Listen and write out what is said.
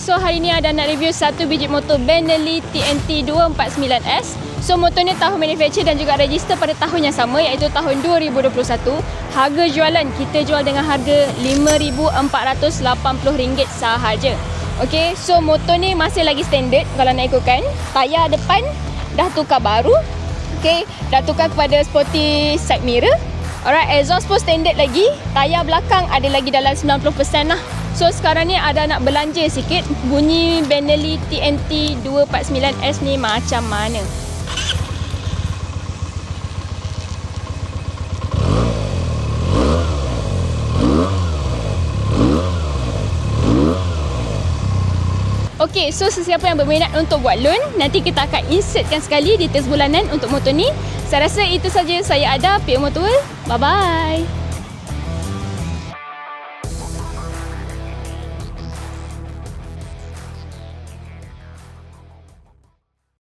So hari ni ada nak review satu biji motor Benelli TNT 249S. So motor ni tahun manufacture dan juga register pada tahun yang sama, iaitu tahun 2021. Harga jualan kita jual dengan harga RM5,480 sahaja. Okey, so motor ni masih lagi standard kalau nak ikutkan. Tayar depan dah tukar baru. Okey, dah tukar kepada sporty side mirror. Alright, exhaust pun standard lagi. Tayar belakang ada lagi dalam 90% lah. So sekarang ni ada nak belanja sikit bunyi Benelli TNT 249S ni macam mana. Okey, so sesiapa yang berminat untuk buat loan, nanti kita akan insertkan sekali details bulanan untuk motor ni. Saya rasa itu saja saya ada PO Motor. Bye bye.